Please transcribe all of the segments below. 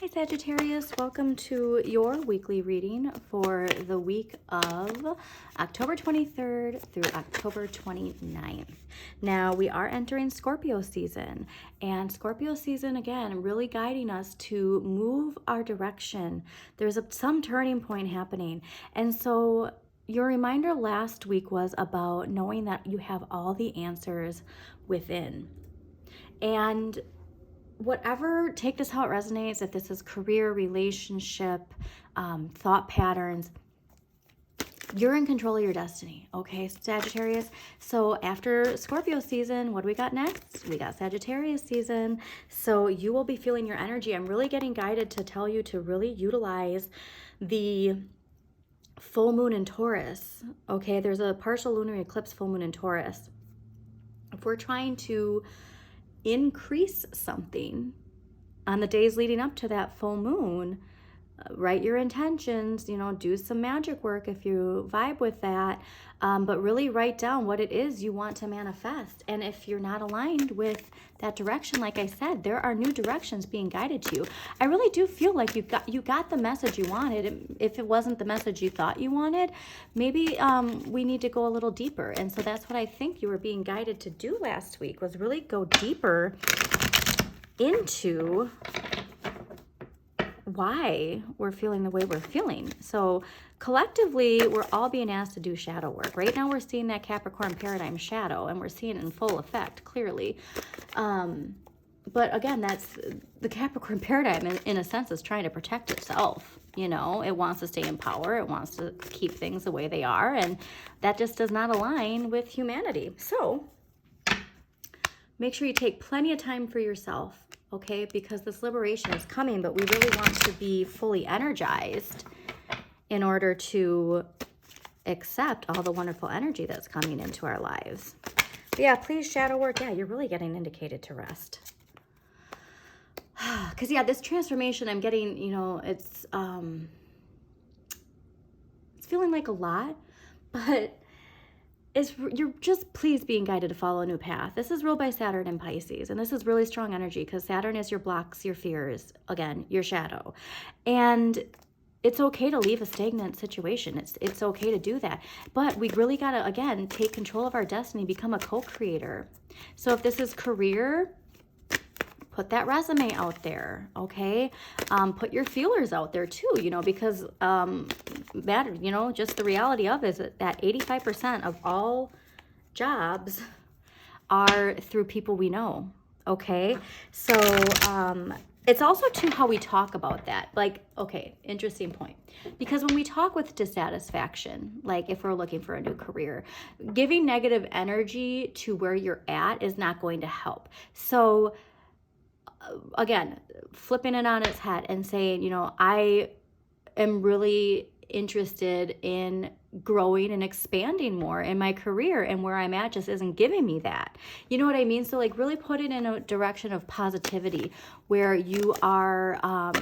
Hi Sagittarius, welcome to your weekly reading for the week of October 23rd through October 29th. Now we are entering Scorpio season, and Scorpio season again really guiding us to move our direction. There's some turning point happening, and so your reminder last week was about knowing that you have all the answers within. And whatever, take this how it resonates, if this is career, relationship, thought patterns, you're in control of your destiny, okay, Sagittarius? So after Scorpio season, what do we got next? We got Sagittarius season. So you will be feeling your energy. I'm really getting guided to tell you to really utilize the full moon in Taurus, okay? There's a partial lunar eclipse full moon in Taurus. If we're trying to increase something on the days leading up to that full moon, write your intentions, do some magic work if you vibe with that, but really write down what it is you want to manifest. And if you're not aligned with that direction, like I said, there are new directions being guided to you. I really do feel like you got the message you wanted. If it wasn't the message you thought you wanted, maybe we need to go a little deeper. And so that's what I think you were being guided to do last week, was really go deeper into why we're feeling the way we're feeling. So collectively, we're all being asked to do shadow work. Right now, we're seeing that Capricorn paradigm shadow, and we're seeing it in full effect, clearly. But again, that's the Capricorn paradigm, in a sense, is trying to protect itself. It wants to stay in power. It wants to keep things the way they are. And that just does not align with humanity. So make sure you take plenty of time for yourself, okay? Because this liberation is coming, but we really want to be fully energized in order to accept all the wonderful energy that's coming into our lives. But yeah, please shadow work. Yeah, you're really getting indicated to rest. Because yeah, this transformation I'm getting, it's feeling like a lot, but you're just please being guided to follow a new path. This is ruled by Saturn and Pisces, and this is really strong energy because Saturn is your blocks, your fears, again, your shadow. And it's okay to leave a stagnant situation. It's okay to do that. But we really got to, again, take control of our destiny, become a co-creator. So if this is career, put that resume out there, okay? Put your feelers out there too, because just the reality of it is that 85% of all jobs are through people we know, okay? So it's also too how we talk about that. Like, okay, interesting point. Because when we talk with dissatisfaction, like if we're looking for a new career, giving negative energy to where you're at is not going to help. So again, flipping it on its head and saying, I am really interested in growing and expanding more in my career, and where I'm at just isn't giving me that. You know what I mean? So like really put it in a direction of positivity where you are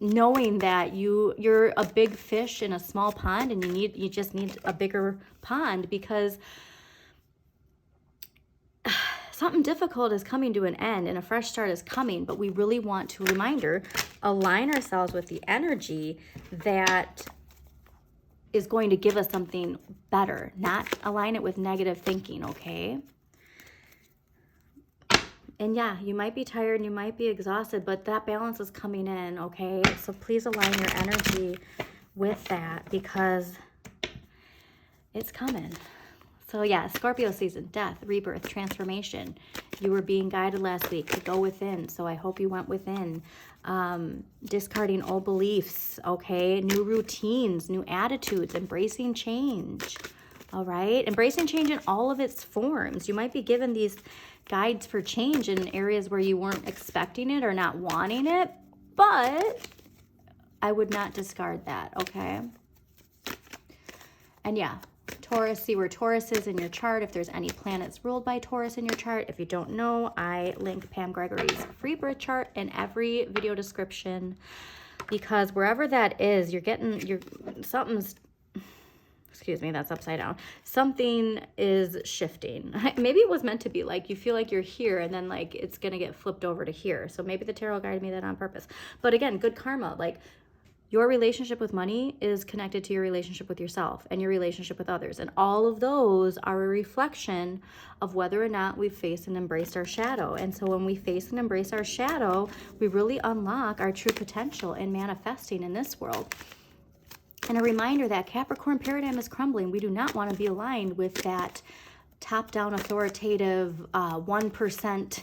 knowing that you're a big fish in a small pond, and you just need a bigger pond, because something difficult is coming to an end and a fresh start is coming, but we really want to, align ourselves with the energy that is going to give us something better, not align it with negative thinking, okay? And yeah, you might be tired and you might be exhausted, but that balance is coming in, okay? So please align your energy with that, because it's coming. So yeah, Scorpio season, death, rebirth, transformation. You were being guided last week to go within, so I hope you went within. Discarding old beliefs, okay? New routines, new attitudes, embracing change, all right? Embracing change in all of its forms. You might be given these guides for change in areas where you weren't expecting it or not wanting it, but I would not discard that, okay? And yeah, Taurus, see where Taurus is in your chart, if there's any planets ruled by Taurus in your chart. If you don't know, I link Pam Gregory's free birth chart in every video description, because wherever that is, something's excuse me, that's upside down. Something is shifting. Maybe it was meant to be, like you feel like you're here and then like it's going to get flipped over to here. So maybe the tarot guided me that on purpose. But again, good karma. Like your relationship with money is connected to your relationship with yourself and your relationship with others. And all of those are a reflection of whether or not we've faced and embraced our shadow. And so when we face and embrace our shadow, we really unlock our true potential in manifesting in this world. And a reminder that Capricorn paradigm is crumbling. We do not want to be aligned with that top-down authoritative 1%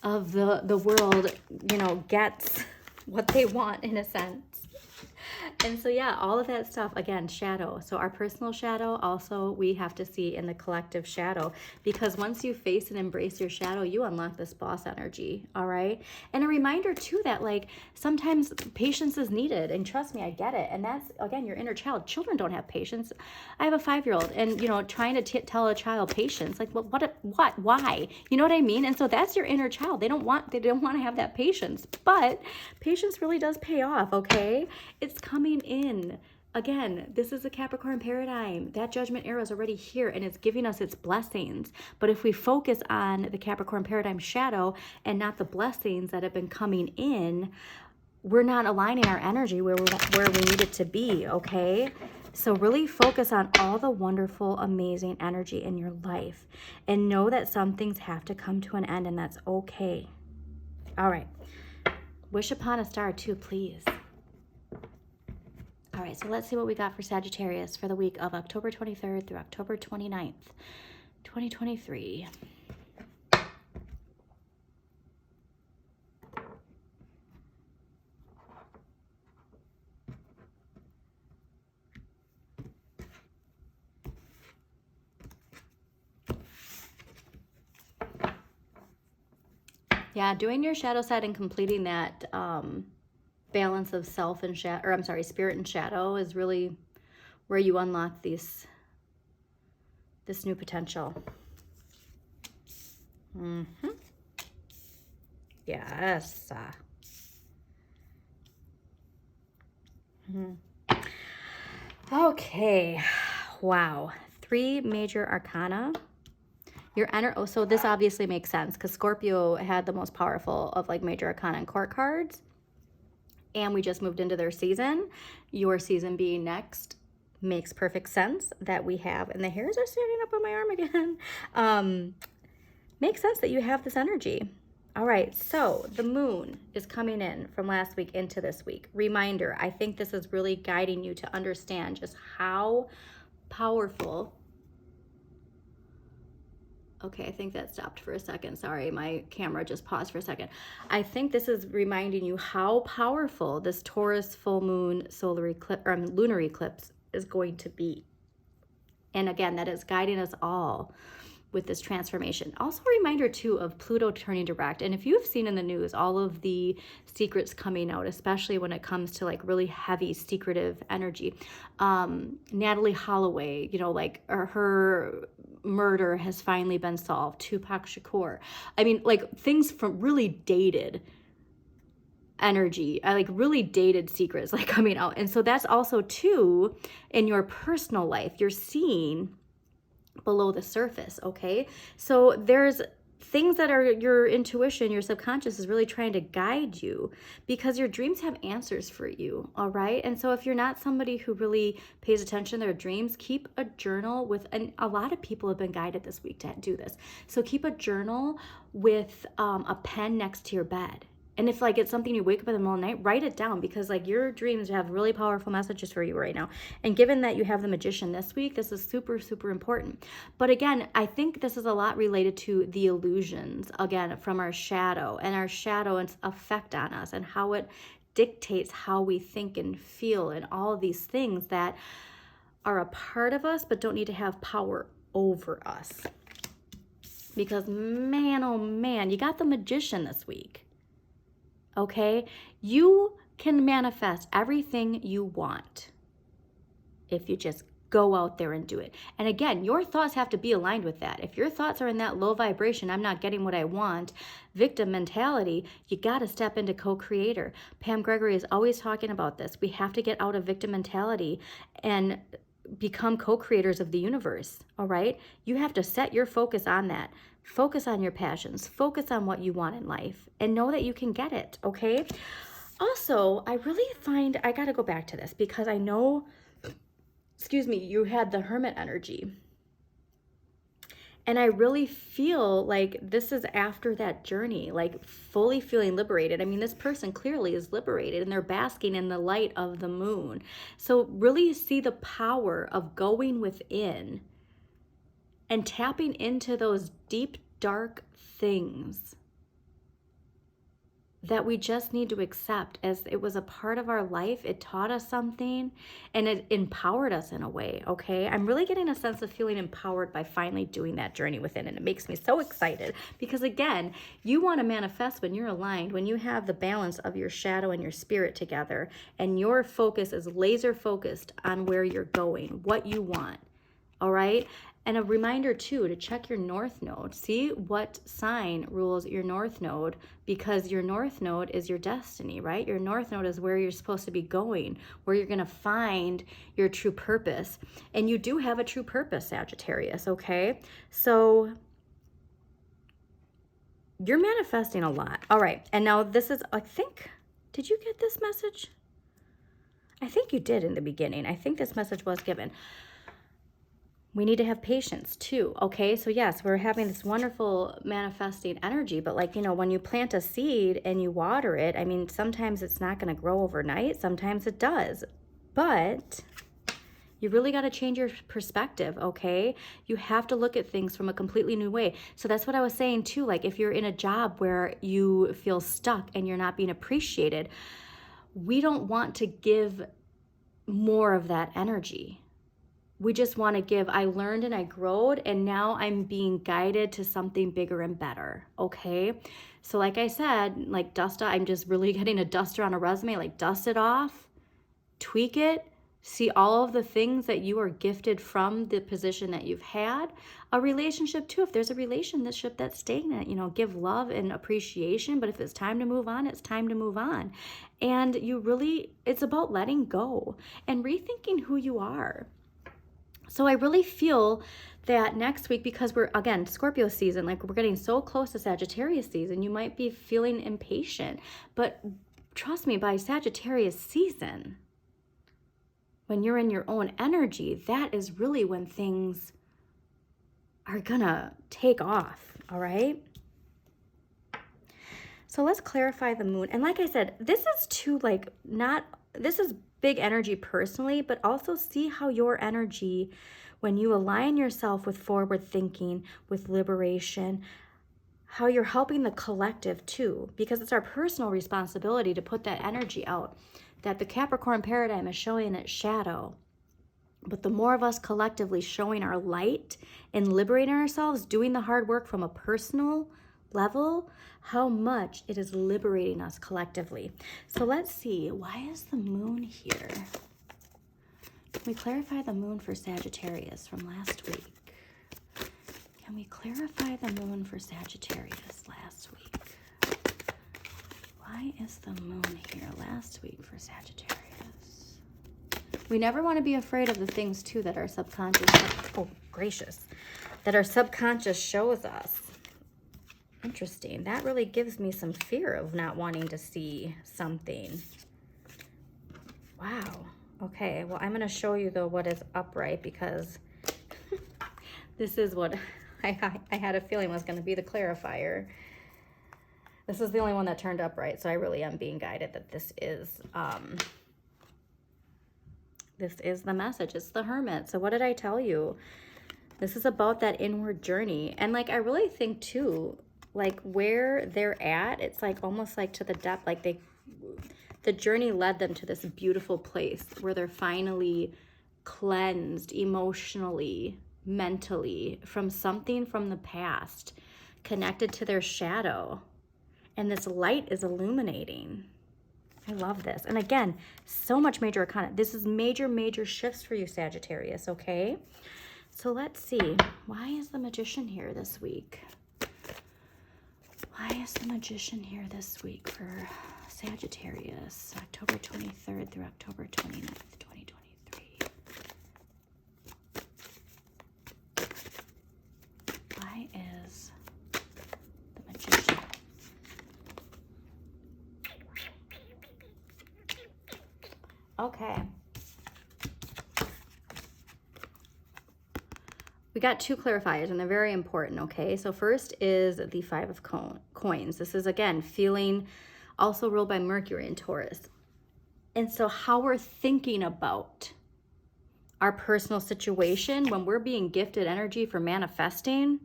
of the world, you know, gets what they want in a sense. And so, yeah, all of that stuff, again, shadow. So our personal shadow also we have to see in the collective shadow, because once you face and embrace your shadow, you unlock this boss energy, all right? And a reminder, too, that, like, sometimes patience is needed. And trust me, I get it. And that's, again, your inner child. Children don't have patience. I have a 5-year-old and, you know, trying to tell a child patience, like, what, why? You know what I mean? And so that's your inner child. They don't want to have that patience. But patience really does pay off, okay? It's coming in. Again, this is a Capricorn paradigm. That judgment era is already here and it's giving us its blessings. But if we focus on the Capricorn paradigm shadow and not the blessings that have been coming in, we're not aligning our energy where we need it to be, okay? So really focus on all the wonderful, amazing energy in your life and know that some things have to come to an end, and that's okay. All right. Wish upon a star too, please. All right, so let's see what we got for Sagittarius for the week of October 23rd through October 29th, 2023. Yeah, doing your shadow side and completing that balance of self and shadow, or I'm sorry, spirit and shadow is really where you unlock this new potential. Yes. Okay. Wow. 3 major arcana. Your so this obviously makes sense because Scorpio had the most powerful of like major arcana and court cards. And we just moved into their season. Your season being next makes perfect sense that we have, and the hairs are standing up on my arm again. Makes sense that you have this energy. All right, so the moon is coming in from last week into this week. Reminder, I think this is really guiding you to understand just how powerful. Okay, I think that stopped for a second. Sorry, my camera just paused for a second. I think this is reminding you how powerful this Taurus full moon solar eclipse or lunar eclipse is going to be. And again, that is guiding us all with this transformation. Also a reminder too of Pluto turning direct. And if you've seen in the news all of the secrets coming out, especially when it comes to like really heavy secretive energy, Natalie Holloway, you know, like her murder has finally been solved. Tupac Shakur. I mean, like things from really dated energy, like really dated secrets like coming out. And so that's also too in your personal life, you're seeing below the surface, okay? So there's things that are your intuition, your subconscious is really trying to guide you because your dreams have answers for you, all right? And so if you're not somebody who really pays attention to their dreams, keep a journal with, and a lot of people have been guided this week to do this. So keep a journal with a pen next to your bed. And if like it's something you wake up in the middle of the night, write it down because like your dreams have really powerful messages for you right now. And given that you have the Magician this week, this is super, super important. But again, I think this is a lot related to the illusions, again, from our shadow and our shadow's effect on us and how it dictates how we think and feel and all of these things that are a part of us but don't need to have power over us. Because man, oh man, you got the Magician this week. Okay, you can manifest everything you want if you just go out there and do it. And again, your thoughts have to be aligned with that. If your thoughts are in that low vibration, I'm not getting what I want, victim mentality, you got to step into co-creator. Pam Gregory is always talking about this. We have to get out of victim mentality and become co-creators of the universe, all right? You have to set your focus on that. Focus on your passions. Focus on what you want in life and know that you can get it, okay? Also, I really find, I got to go back to this because I know, excuse me, you had the Hermit energy. And I really feel like this is after that journey, like fully feeling liberated. I mean, this person clearly is liberated and they're basking in the light of the moon. So really see the power of going within and tapping into those deep, dark things that we just need to accept as it was a part of our life. It taught us something and it empowered us in a way, okay? I'm really getting a sense of feeling empowered by finally doing that journey within, and it makes me so excited because, again, you want to manifest when you're aligned, when you have the balance of your shadow and your spirit together, and your focus is laser focused on where you're going, what you want, all right? And a reminder too, to check your north node. See what sign rules your north node, because your north node is your destiny, right? Your north node is where you're supposed to be going, where you're going to find your true purpose. And you do have a true purpose, Sagittarius, okay? So you're manifesting a lot. All right. And now this is, I think, did you get this message? I think you did in the beginning. I think this message was given. We need to have patience too, okay? So yes, we're having this wonderful manifesting energy, but like, you know, when you plant a seed and you water it, I mean, sometimes it's not going to grow overnight. Sometimes it does, but you really got to change your perspective, okay? You have to look at things from a completely new way. So that's what I was saying too. Like if you're in a job where you feel stuck and you're not being appreciated, we don't want to give more of that energy. We just want to give, I learned and I growed, and now I'm being guided to something bigger and better, okay? So like I said, like I'm just really getting a duster on a resume, like dust it off, tweak it, see all of the things that you are gifted from the position that you've had. A relationship too, if there's a relationship that's stagnant, you know, give love and appreciation, but if it's time to move on, it's time to move on. And it's about letting go and rethinking who you are. So I really feel that next week, because we're, again, Scorpio season, like we're getting so close to Sagittarius season, you might be feeling impatient. But trust me, by Sagittarius season, when you're in your own energy, that is really when things are gonna take off, all right? So let's clarify the moon. And like I said, this is this is big energy personally, but also see how your energy, when you align yourself with forward thinking, with liberation, how you're helping the collective too, because it's our personal responsibility to put that energy out, that the Capricorn paradigm is showing its shadow. But the more of us collectively showing our light and liberating ourselves, doing the hard work from a personal level, how much it is liberating us collectively. So let's see, why is the moon here? Can we clarify the moon for Sagittarius from last week? Can we clarify the moon for Sagittarius last week? Why is the moon here last week for Sagittarius? We never want to be afraid of the things too that our subconscious, oh gracious, that our subconscious shows us. Interesting. That really gives me some fear of not wanting to see something. Wow. Okay. Well, I'm going to show you though what is upright, because this is what I had a feeling was going to be the clarifier. This is the only one that turned upright, so I really am being guided that this is the message. It's the Hermit. So what did I tell you? This is about that inward journey. And like, I really think too, like where they're at, it's like almost like to the depth, like the journey led them to this beautiful place where they're finally cleansed emotionally, mentally from something from the past, connected to their shadow. And this light is illuminating. I love this. And again, so much major arcana. This is major, major shifts for you, Sagittarius, okay? So let's see. Why is the Magician here this week? Why is the Magician here this week for Sagittarius, October 23rd through October 29th, 2023? Okay. We got two clarifiers, and they're very important, okay? So first is the Five of Coins. This is, again, feeling, also ruled by Mercury in Taurus. And so how we're thinking about our personal situation when we're being gifted energy for manifesting.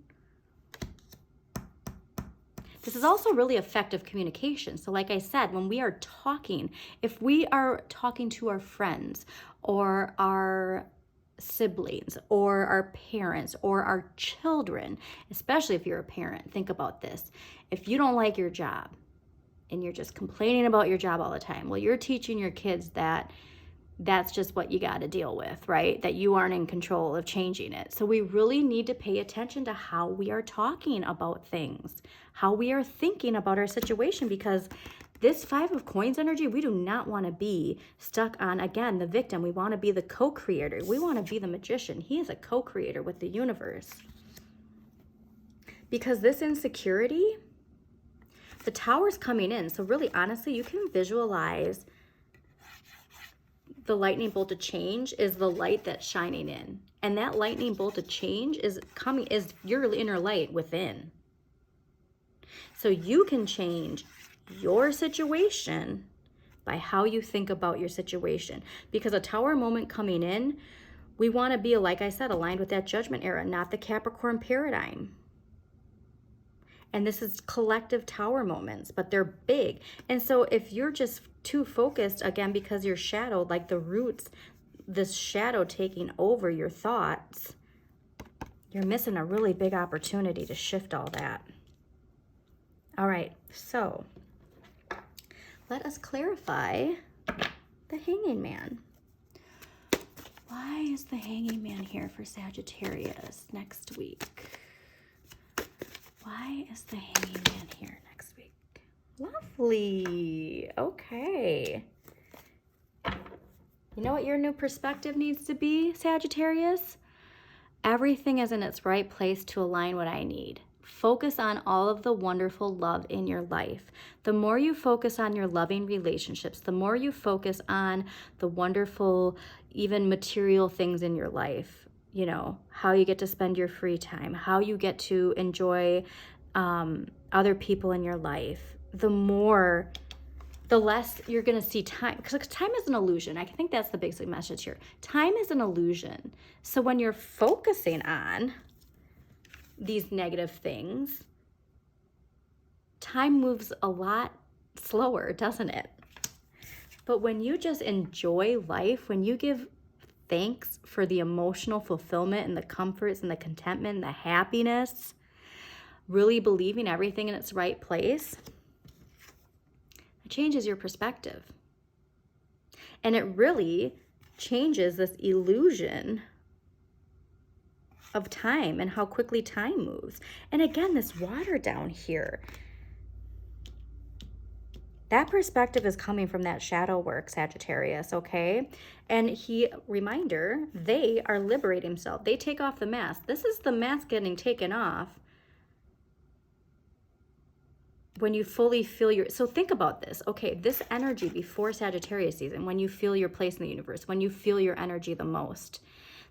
This is also really effective communication. So like I said, when we are talking, if we are talking to our friends or our siblings or our parents or our children, especially if you're a parent, think about this. If you don't like your job and you're just complaining about your job all the time, well, you're teaching your kids that that's just what you got to deal with, right? That you aren't in control of changing it. So we really need to pay attention to how we are talking about things, how we are thinking about our situation, because this Five of Coins energy, we do not want to be stuck on, again, the victim. We want to be the co-creator. We want to be the magician. He is a co-creator with the universe. Because this insecurity, the Tower's coming in. So really, honestly, you can visualize the lightning bolt of change is the light that's shining in. And that lightning bolt of change is your inner light within. So you can change your situation by how you think about your situation. Because a Tower moment coming in, we want to be, like I said, aligned with that Judgment era, not the Capricorn paradigm. And this is collective Tower moments, but they're big. And so if you're just too focused, again, because you're shadowed, like the roots, this shadow taking over your thoughts, you're missing a really big opportunity to shift all that. All right, so let us clarify the Hanging Man. Why is the Hanging Man here for Sagittarius next week? Why is the Hanging Man here next week? Lovely. Okay. You know what your new perspective needs to be, Sagittarius? Everything is in its right place to align what I need. Focus on all of the wonderful love in your life. The more you focus on your loving relationships, the more you focus on the wonderful, even material things in your life, you know, how you get to spend your free time, how you get to enjoy other people in your life, the less you're going to see time. Because time is an illusion. I think that's the basic message here. Time is an illusion. So when you're focusing on these negative things, time moves a lot slower, doesn't it? But when you just enjoy life, when you give thanks for the emotional fulfillment and the comforts and the contentment and the happiness, really believing everything in its right place, it changes your perspective. And it really changes this illusion of time and how quickly time moves. And again, this water down here, that perspective is coming from that shadow work, Sagittarius, okay? And reminder, they are liberating themselves. They take off the mask. This is the mask getting taken off when you fully feel so think about this. Okay, this energy before Sagittarius season, when you feel your place in the universe, when you feel your energy the most,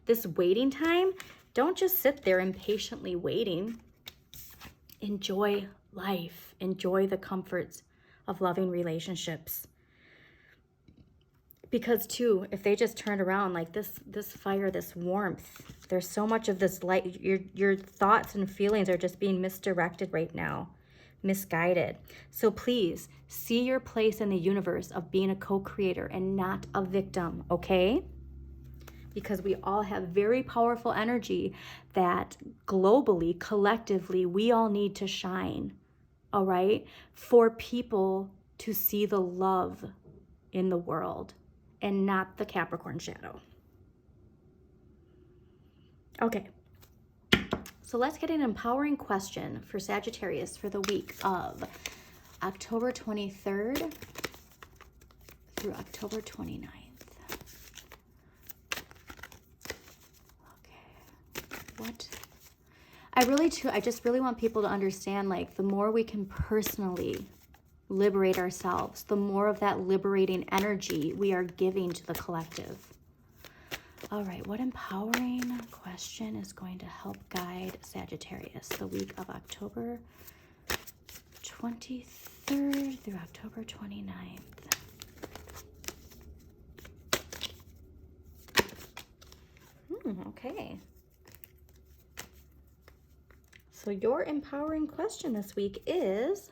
this waiting time, don't just sit there impatiently waiting. Enjoy life. Enjoy the comforts of loving relationships. Because too, if they just turned around like this fire, this warmth, there's so much of this light, your thoughts and feelings are just being misdirected right now, misguided. So please see your place in the universe of being a co-creator and not a victim, okay? Because we all have very powerful energy that globally, collectively, we all need to shine, all right? For people to see the love in the world and not the Capricorn shadow. Okay, so let's get an empowering question for Sagittarius for the week of October 23rd through October 29th. I just really want people to understand, like, the more we can personally liberate ourselves, the more of that liberating energy we are giving to the collective. All right, what empowering question is going to help guide Sagittarius the week of October 23rd through October 29th? Okay. So your empowering question this week is,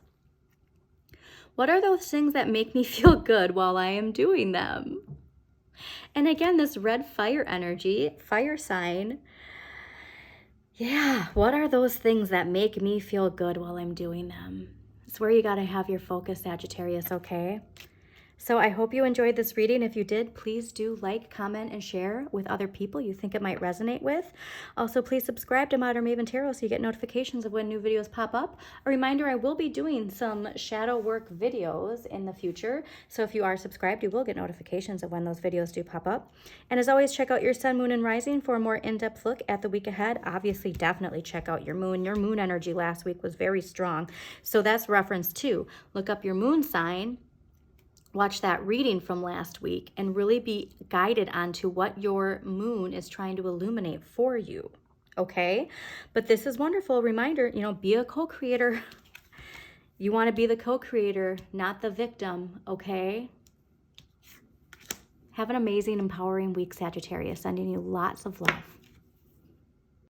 what are those things that make me feel good while I am doing them? And again, this red fire energy, fire sign. Yeah, what are those things that make me feel good while I'm doing them? It's where you got to have your focus, Sagittarius, okay? So I hope you enjoyed this reading. If you did, please do like, comment, and share with other people you think it might resonate with. Also, please subscribe to Modern Maven Tarot so you get notifications of when new videos pop up. A reminder, I will be doing some shadow work videos in the future. So if you are subscribed, you will get notifications of when those videos do pop up. And as always, check out your sun, moon, and rising for a more in-depth look at the week ahead. Obviously, definitely check out your moon. Your moon energy last week was very strong. So that's reference too. Look up your moon sign. Watch that reading from last week and really be guided onto what your moon is trying to illuminate for you, okay? But this is wonderful reminder, you know, be a co-creator. You want to be the co-creator, not the victim, okay? Have an amazing, empowering week, Sagittarius. Sending you lots of love.